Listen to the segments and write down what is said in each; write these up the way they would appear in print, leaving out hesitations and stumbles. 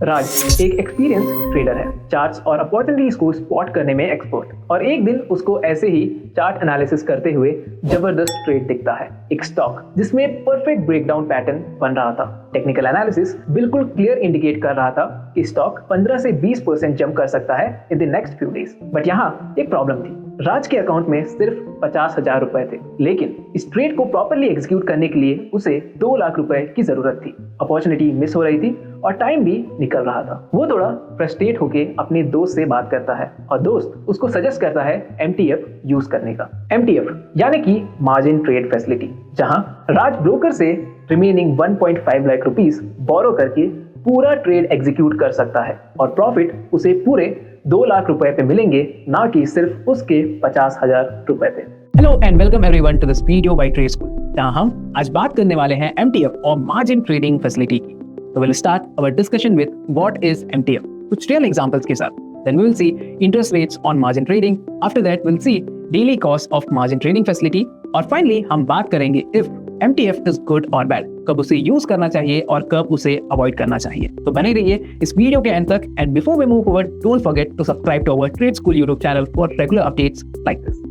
राज एक experience trader है, charts और अपॉर्चुनिटीज को स्पॉट करने में एक्सपर्ट। और एक दिन उसको ऐसे ही चार्ट एनालिसिस करते हुए जबरदस्त ट्रेड दिखता है, एक स्टॉक जिसमें परफेक्ट ब्रेकडाउन पैटर्न बन रहा था। टेक्निकल एनालिसिस बिल्कुल क्लियर इंडिकेट कर रहा था कि स्टॉक 15 से 20% जंप कर सकता है in the next few days. But यहाँ एक प्रॉब्लम थी, राज के अकाउंट में सिर्फ 50,000 रुपए थे, लेकिन इस ट्रेड को प्रॉपरली एग्जीक्यूट करने के लिए उसे 2 लाख रुपए की जरूरत थी। अपॉर्चुनिटी मिस हो रही थी और टाइम भी निकल रहा था। वो थोड़ा फ्रस्ट्रेट होके अपने दोस्त से बात करता है और दोस्त उसको सजेस्ट करता है MTF यूज करने का। MTF यानी कि मार्जिन ट्रेड फैसिलिटी, जहां राज ब्रोकर से रिमेनिंग 1.5 लाख रुपीस बोरो करके पूरा ट्रेड एग्जीक्यूट कर सकता है और प्रॉफिट उसे पूरे 2 लाख रुपए पे मिलेंगे, ना कि सिर्फ उसके 50,000 रुपए पे। Hello and welcome everyone to this video by trade school, जहां हम आज बात करने वाले हैं MTF और मार्जिन ट्रेडिंग फैसिलिटी की। तो will start our discussion with what is MTF, कुछ रियल एग्जांपल्स के साथ। Then we will see interest rates on margin trading. After that will see daily cost of margin trading facility और finally हम बात करेंगे if MTF is good और bad, कब उसे यूज करना चाहिए और कब उसे अवॉइड करना चाहिए। तो बने रहिए इस वीडियो के एंड तक। And before we move forward, don't forget to subscribe to our trade school YouTube channel for regular updates like this.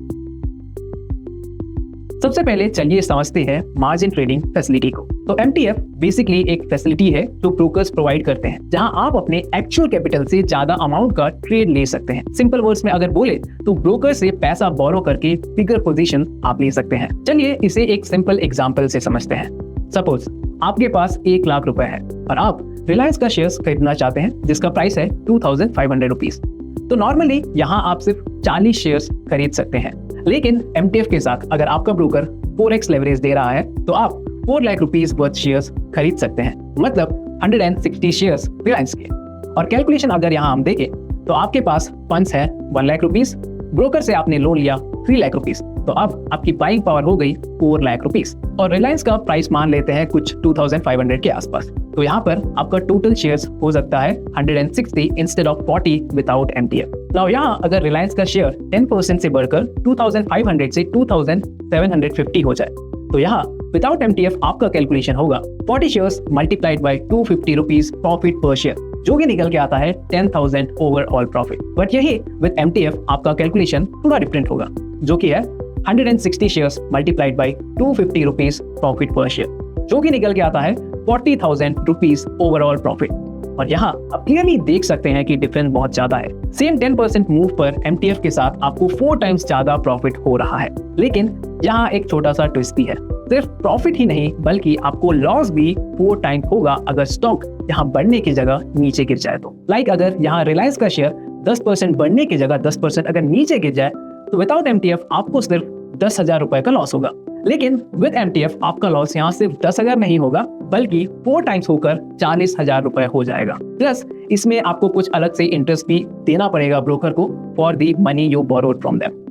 सबसे पहले चलिए समझते हैं मार्जिन ट्रेडिंग फैसिलिटी को। तो MTF बेसिकली एक फैसिलिटी है जो ब्रोकर्स प्रोवाइड करते हैं, जहां आप अपने एक्चुअल कैपिटल से ज्यादा अमाउंट का ट्रेड ले सकते हैं। सिंपल वर्ड्स में अगर बोले तो ब्रोकर से पैसा बोरो करके बिगर पोजीशन आप ले सकते हैं। चलिए इसे एक सिंपल एग्जांपल से समझते हैं। सपोज आपके पास 1 लाख रुपए है और आप रिलायंस का शेयर्स खरीदना चाहते हैं जिसका प्राइस है 2500 रुपीज। तो नॉर्मली यहाँ आप सिर्फ 40 शेयर्स खरीद सकते हैं, लेकिन MTF के साथ अगर आपका ब्रोकर 4x लेवरेज दे रहा है तो आप 4 लाख रुपीस वर्थ शेयर्स खरीद सकते हैं, मतलब 160 शेयर्स रिलायंस के। और कैलकुलेशन अगर यहाँ हम देखें तो आपके पास फंड्स है 1 लाख रुपीस, ब्रोकर से आपने लोन लिया 3 लाख रुपीस, तो अब आपकी बाइंग पावर हो गई 4 लाख रुपीस। और रिलायंस का प्राइस मान लेते हैं कुछ 2500 के आसपास। तो यहाँ पर आपका टोटल शेयर्स हो सकता है 160 instead of 40 without MTF। Now यहाँ अगर रिलायंस का शेयर 10% से बढ़कर 2500 से 2750 हो जाए तो यहाँ विदाउट MTF आपका कैलकुलेशन होगा 40 shares multiplied by 250 rupees profit पर शेयर, जो कि निकल के आता है 10,000 ओवरऑल प्रॉफिट। बट यही विद MTF आपका कैलकुलेशन थोड़ा डिफरेंट होगा, जो कि है 160 shares multiplied by 250 rupees profit पर शेयर, जो कि निकल के आता है 40,000 रुपीज ओवरऑल प्रॉफिट। और यहाँ आप क्लियरली देख सकते हैं कि डिफरेंस बहुत ज्यादा है। सेम 10% मूव पर MTF के साथ आपको 4 टाइम्स ज्यादा प्रॉफिट हो रहा है, लेकिन यहाँ एक छोटा सा ट्विस्ट भी है। सिर्फ प्रॉफिट ही नहीं बल्कि आपको लॉस भी 4 टाइम्स होगा अगर स्टॉक यहाँ बढ़ने की जगह नीचे गिर जाए तो। लाइक अगर यहाँ रिलायंस का शेयर 10% बढ़ने की जगह 10% अगर नीचे गिर जाए तो विदाउट MTF आपको सिर्फ 10,000 रुपए का लॉस होगा, लेकिन विद MTF आपका लॉस यहाँ सिर्फ 10,000 नहीं होगा बल्कि 4 टाइम्स होकर 40,000 रुपए हो जाएगा। प्लस इसमें आपको कुछ अलग से इंटरेस्ट भी देना पड़ेगा ब्रोकर को for the money you borrowed from them.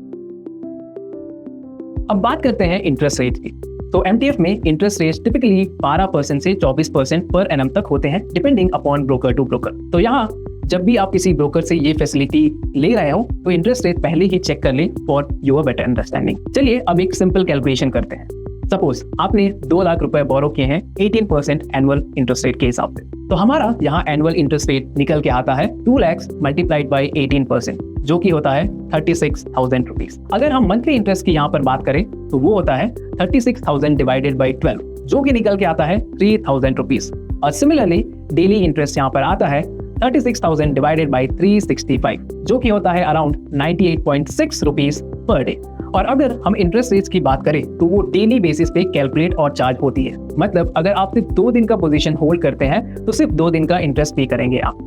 अब बात करते हैं इंटरेस्ट रेट की। तो MTF में इंटरेस्ट रेट टिपिकली 12% से 24% पर एनम तक होते हैं, depending upon broker to broker. तो यहाँ जब भी आप किसी ब्रोकर से ये फैसिलिटी ले रहे हो तो इंटरेस्ट रेट पहले ही चेक कर लें फॉर योर बेटर अंडरस्टैंडिंग। चलिए अब एक सिंपल कैलकुलेशन करते हैं। सपोज आपने 2 लाख रुपए बोरो किए हैं 18% एनुअल इंटरेस्ट रेट के हिसाब से, तो हमारा यहाँ एनुअल इंटरेस्ट रेट निकल के आता है 2 लाख मल्टीप्लाइड बाई 18%, जो कि होता है 36,000 रुपीज। अगर हम मंथली इंटरेस्ट की यहाँ पर बात करें तो वो होता है 36,000 डिवाइडेड बाई 12, जो कि निकल के आता है 3,000 रुपीज। और सिमिलरली डेली इंटरेस्ट यहाँ पर आता है 36,000 डिवाइडेड बाई 365, जो कि होता है अराउंड 98.6 रुपीज पर डे। और अगर हम इंटरेस्ट रेट्स की बात करें तो वो डेली बेसिस पे कैलकुलेट और चार्ज होती है, मतलब अगर आप सिर्फ 2 दिन का पोजीशन होल्ड करते हैं तो सिर्फ 2 दिन का इंटरेस्ट पे करेंगे आप।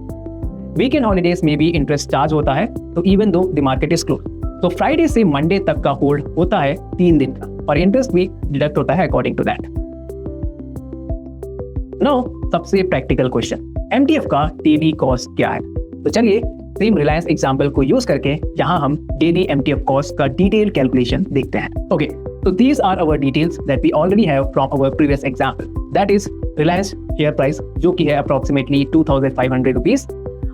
वीकेंड हॉलीडेज में भी इंटरेस्ट चार्ज होता है, तो even though the market is close तो फ्राइडे से मंडे तक का होल्ड होता है 3 दिन का और इंटरेस्ट भी डिडक्ट होता है अकॉर्डिंग टू दैट। नाउ सबसे प्रैक्टिकल क्वेश्चन, MTF का डेली कॉस्ट क्या है? तो चलिए सेम रिलायंस एग्जांपल को यूज करके यहाँ हम डेली MTF कॉस्ट का डिटेल कैलकुलेशन देखते हैं। ओके, तो these are our details that we already have from our previous example, that is Reliance share price जो कि है अप्रोक्सीमेटली 2500 रुपीज,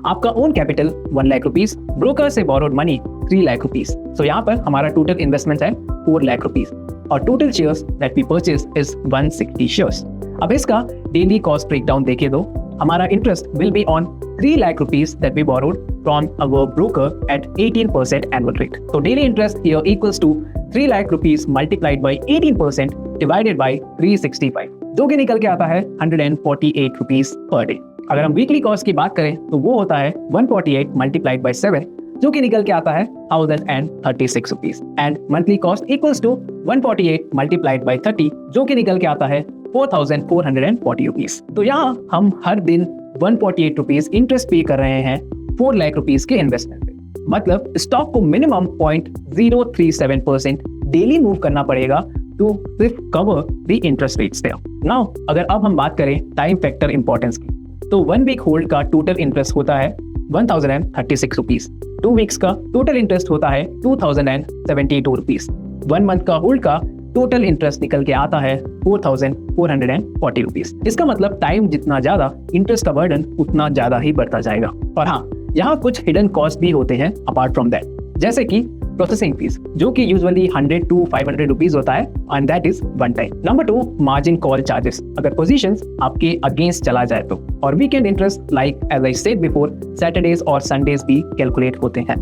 आपका own capital 1 lakh rupees, broker से borrowed money 3 lakh rupees. So यहाँ पर हमारा टोटल इन्वेस्टमेंट है 4 लाख रुपीज और total shares that we purchase is 160 shares. अब इसका डेली कॉस्ट ब्रेकडाउन देखे तो हमारा interest will be on 3 lakh rupees that we borrowed from our broker at 18% annual rate. तो daily interest here equals to 3 lakh rupees multiplied by 18% divided by 365, जो कि निकल के आता है 148 रुपीस पर डे। अगर हम वीकली कॉस्ट की बात करें तो वो होता है 148 मल्टीप्लाइड बाय 7, जो कि निकल के आता है 1036 rupees. And monthly cost equals to 148 multiplied by 30, जो कि निकल के आता है 4440 रुपीस। तो यहाँ हम हर दिन 148 रुपीस इंटरेस्ट पे कर रहे हैं 4 लाख रुपीस के इन्वेस्टमेंट पे। मतलब स्टॉक को मिनिमम 0.037% डेली मूव करना पड़ेगा टू सिर्फ cover the interest rates there. Now अगर अब हम बात करें टाइम फैक्टर इंपॉर्टेंस की, तो 1 वीक होल्ड का टोटल इंटरेस्ट होता है 1036 रुपीस, 2 वीक्स का टोटल इंटरेस्ट होता है 2072 रुपीस, 1 मंथ का होल्ड का टोटल इंटरेस्ट निकल के आता है 4440 रुपीस। इसका मतलब टाइम जितना ज्यादा इंटरेस्ट का बर्डन उतना ज्यादा ही बढ़ता जाएगा। और हाँ, यहाँ कुछ हिडन कॉस्ट भी होते हैं अपार्ट फ्रॉम दैट, जैसे कि प्रोसेसिंग फीस, जो कि यूजुअली 100 to 500 रुपीस होता है and that is one time. Number 2, margin call charges, अगर पोजीशंस आपके अगेंस्ट चला जाए तो। और weekend interest like as I said before, Saturdays और संडेज भी कैलकुलेट होते हैं।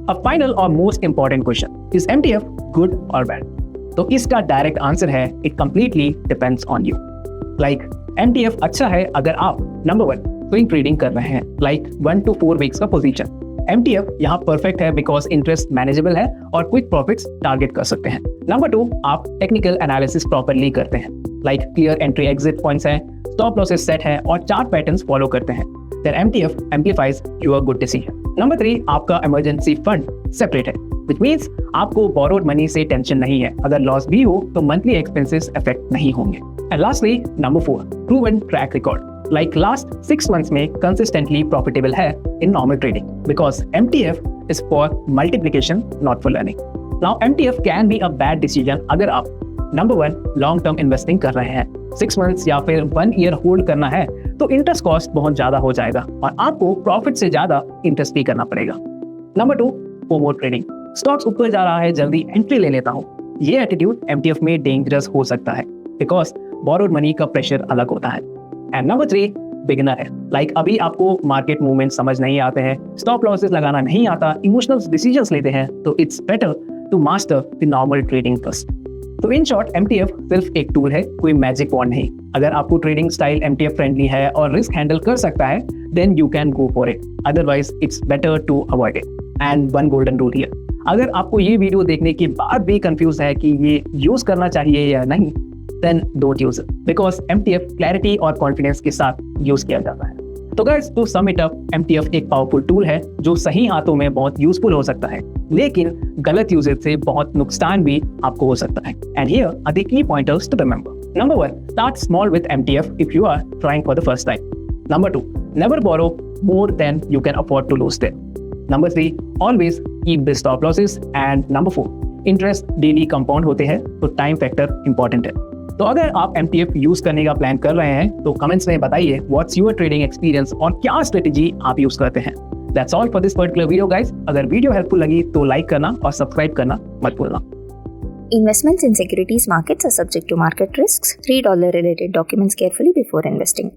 अब फाइनल और most important question, is MTF good और बैड? तो इसका डायरेक्ट आंसर है it completely depends on you. Like MTF अच्छा है अगर आप नंबर 1 स्विंग ट्रेडिंग कर रहे हैं, लाइक 1 to 4 वीक्स का पोजीशन। MTF यहाँ परफेक्ट है बिकॉज इंटरेस्ट मैनेजेबल है और क्विक प्रॉफिट्स टारगेट कर सकते हैं। नंबर 2, आप टेक्निकल एनालिसिस प्रॉपर्ली करते हैं, like clear entry exit points हैं, स्टॉप लॉसेस सेट है और चार्ट पैटर्न्स फॉलो करते हैं, then MTF amplifies your good decision. Number 3, आपका इमरजेंसी फंड सेपरेट है, विच मीन्स आपको बोरोड मनी से टेंशन नहीं है, अगर लॉस भी हो तो मंथली एक्सपेंसेस अफेक्ट नहीं होंगे। And lastly number 4, proven track record, like last 6 months में कंसिस्टेंटली प्रॉफिटेबल है in normal trading, because MTF is for multiplication not for learning. Now MTF can be a bad decision अगर आप number 1 long term investing कर रहे हैं, 6 months या फिर 1 year hold करना है तो इंटरेस्ट कॉस्ट बहुत ज्यादा हो जाएगा और आपको प्रॉफिट से ज्यादा इंटरेस्ट पे करना पड़ेगा। नंबर 2, फोमो ट्रेडिंग, स्टॉक्स ऊपर जा रहा है जल्दी एंट्री ले लेता हूँ, ये एटीट्यूड MTF में डेंजरस हो सकता है बिकॉज बोरोड मनी का प्रेशर अलग होता है। एंड नंबर 3, बिगिनर है, लाइक अभी आपको मार्केट मूवमेंट समझ नहीं आते हैं, स्टॉप लॉसेस लगाना नहीं आता, इमोशनल डिसीजंस लेते हैं, तो it's better to master the normal trading first. तो इन शॉर्ट MTF सिर्फ एक टूल है, कोई मैजिक वॉन्ड नहीं। अगर आपको ट्रेडिंग स्टाइल MTF फ्रेंडली है और रिस्क हैंडल कर सकता है, then you can go for it, otherwise it's better to avoid it. And one golden rule here, अगर आपको ये वीडियो देखने के बाद भी कंफ्यूज है कि ये यूज करना चाहिए या नहीं, then don't use it because MTF clarity और कॉन्फिडेंस के साथ यूज किया जाता है। तो guys, to sum it up, MTF एक पावरफुल टूल है जो सही हाथों में बहुत यूजफुल हो सकता है, लेकिन गलत यूजेज से बहुत नुकसान भी आपको हो सकता है। And here are the key pointers to remember. Number 1, start small with MTF if you are trying for the first time. Number 2, never borrow more than you can afford to lose there. Number 3, always keep the stop losses. And number 4, interest daily compound होते हैं तो time factor important है। तो अगर आप MTF use करने का plan कर रहे हैं तो कमेंट्स में बताइए व्हाट्स योर ट्रेडिंग एक्सपीरियंस और क्या स्ट्रेटेजी आप यूज करते हैं। That's all for this particular video guys. अगर वीडियो हेल्पफुल लगी तो लाइक करना और सब्सक्राइब करना मत भूलना। Investments in securities markets are subject to market risks. Read all the related documents carefully before investing.